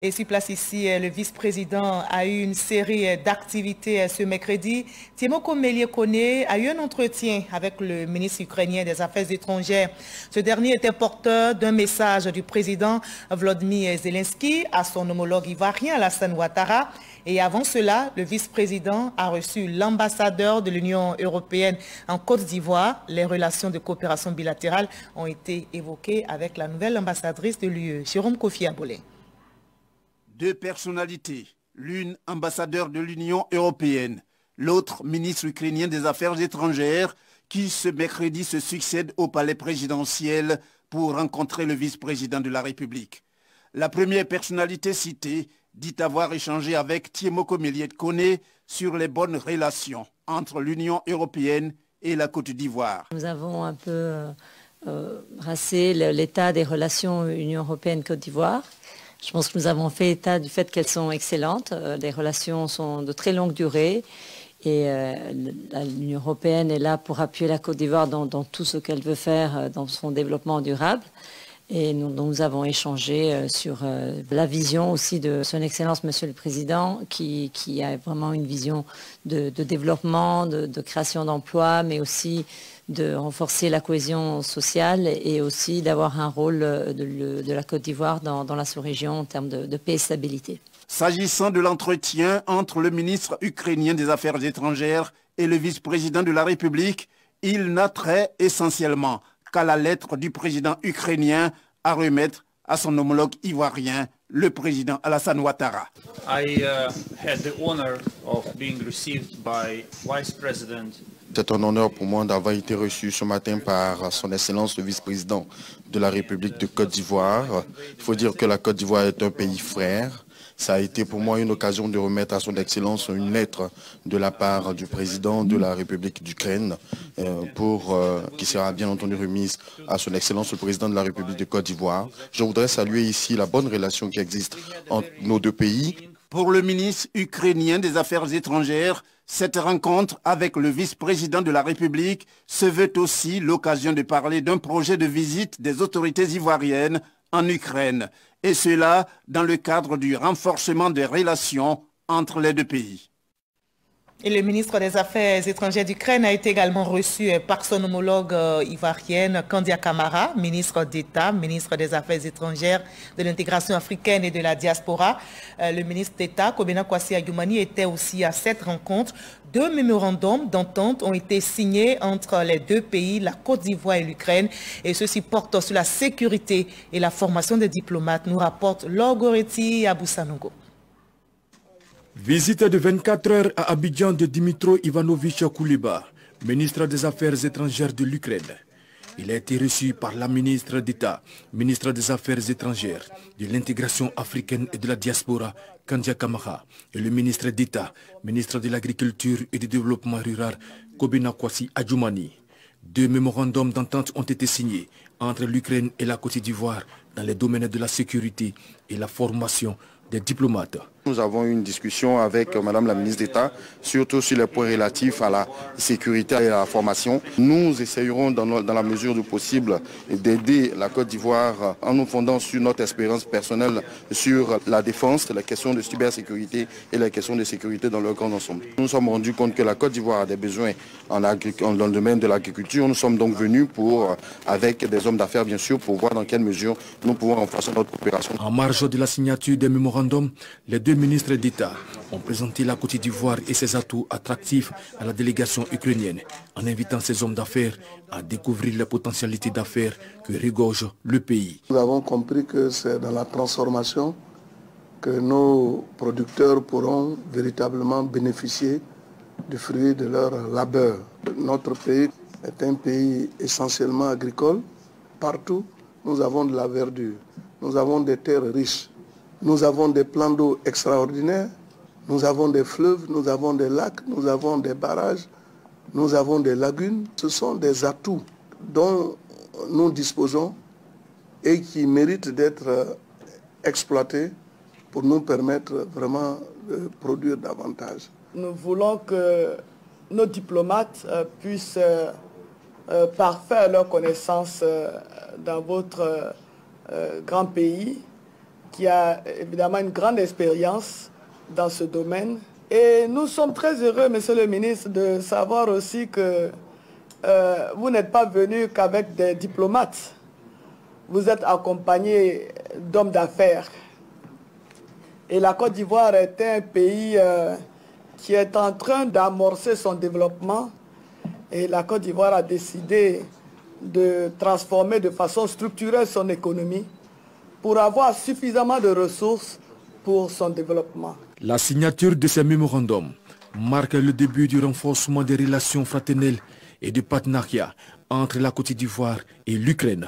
Et sur place ici, le vice-président a eu une série d'activités ce mercredi. Timoko Melie-Kone a eu un entretien avec le ministre ukrainien des Affaires étrangères. Ce dernier était porteur d'un message du président Volodymyr Zelensky à son homologue ivoirien Alassane Ouattara. Et avant cela, le vice-président a reçu l'ambassadeur de l'Union européenne en Côte d'Ivoire. Les relations de coopération bilatérale ont été évoquées avec la nouvelle ambassadrice de l'UE, Jérôme Kofi Abolé. Deux personnalités, l'une ambassadeur de l'Union européenne, l'autre ministre ukrainien des Affaires étrangères, qui ce mercredi se succèdent au palais présidentiel pour rencontrer le vice-président de la République. La première personnalité citée dit avoir échangé avec Timoko Melie-Kone sur les bonnes relations entre l'Union européenne et la Côte d'Ivoire. Nous avons un peu brassé l'état des relations Union européenne-Côte d'Ivoire. Je pense que nous avons fait état du fait qu'elles sont excellentes. Les relations sont de très longue durée et l'Union européenne est là pour appuyer la Côte d'Ivoire dans tout ce qu'elle veut faire dans son développement durable. Et nous avons échangé sur la vision aussi de Son Excellence Monsieur le Président qui a vraiment une vision de développement, de création d'emplois, mais aussi de renforcer la cohésion sociale et aussi d'avoir un rôle de la Côte d'Ivoire dans la sous-région en termes de paix et stabilité. S'agissant de l'entretien entre le ministre ukrainien des Affaires étrangères et le vice-président de la République, il n'a trait essentiellement qu'à la lettre du président ukrainien à remettre à son homologue ivoirien, le président Alassane Ouattara. C'est un honneur pour moi d'avoir été reçu ce matin par son Excellence le vice-président de la République de Côte d'Ivoire. Il faut dire que la Côte d'Ivoire est un pays frère. Ça a été pour moi une occasion de remettre à son Excellence une lettre de la part du président de la République d'Ukraine qui sera bien entendu remise à son Excellence le président de la République de Côte d'Ivoire. Je voudrais saluer ici la bonne relation qui existe entre nos deux pays. Pour le ministre ukrainien des Affaires étrangères, cette rencontre avec le vice-président de la République se veut aussi l'occasion de parler d'un projet de visite des autorités ivoiriennes en Ukraine, et cela dans le cadre du renforcement des relations entre les deux pays. Et le ministre des Affaires étrangères d'Ukraine a été également reçu par son homologue ivoirienne Kandia Camara, ministre d'État, ministre des Affaires étrangères, de l'intégration africaine et de la diaspora. Le ministre d'État, Kobena Kwasi Adjumani, était aussi à cette rencontre. Deux mémorandums d'entente ont été signés entre les deux pays, la Côte d'Ivoire et l'Ukraine. Et ceci porte sur la sécurité et la formation des diplomates, nous rapporte Lorgoretti Aboussanogo. Visite de 24 heures à Abidjan de Dimitro Ivanovich Kuleba, ministre des Affaires étrangères de l'Ukraine. Il a été reçu par la ministre d'État, ministre des Affaires étrangères, de l'intégration africaine et de la diaspora, Kandia Camara, et le ministre d'État, ministre de l'Agriculture et du Développement rural, Kobena Kwasi Adjumani. Deux mémorandums d'entente ont été signés entre l'Ukraine et la Côte d'Ivoire dans les domaines de la sécurité et la formation des diplomates. Nous avons eu une discussion avec Madame la ministre d'État, surtout sur les points relatifs à la sécurité et à la formation. Nous essayerons dans la mesure du possible d'aider la Côte d'Ivoire en nous fondant sur notre expérience personnelle sur la défense, les questions de cybersécurité et les questions de sécurité dans leur grand ensemble. Nous nous sommes rendus compte que la Côte d'Ivoire a des besoins dans le domaine de l'agriculture. Nous sommes donc venus avec des hommes d'affaires bien sûr, pour voir dans quelle mesure nous pouvons renforcer notre coopération. En marge de la signature des mémorandums, les deux ministres d'État ont présenté la Côte d'Ivoire et ses atouts attractifs à la délégation ukrainienne, en invitant ces hommes d'affaires à découvrir les potentialités d'affaires que regorge le pays. Nous avons compris que c'est dans la transformation que nos producteurs pourront véritablement bénéficier du fruit de leur labeur. Notre pays est un pays essentiellement agricole. Partout, nous avons de la verdure, nous avons des terres riches. Nous avons des plans d'eau extraordinaires, nous avons des fleuves, nous avons des lacs, nous avons des barrages, nous avons des lagunes. Ce sont des atouts dont nous disposons et qui méritent d'être exploités pour nous permettre vraiment de produire davantage. Nous voulons que nos diplomates puissent parfaire leurs connaissances dans votre grand pays, qui a évidemment une grande expérience dans ce domaine. Et nous sommes très heureux, Monsieur le ministre, de savoir aussi que vous n'êtes pas venu qu'avec des diplomates. Vous êtes accompagné d'hommes d'affaires. Et la Côte d'Ivoire est un pays qui est en train d'amorcer son développement. Et la Côte d'Ivoire a décidé de transformer de façon structurelle son économie pour avoir suffisamment de ressources pour son développement. La signature de ces mémorandums marque le début du renforcement des relations fraternelles et du partenariat entre la Côte d'Ivoire et l'Ukraine.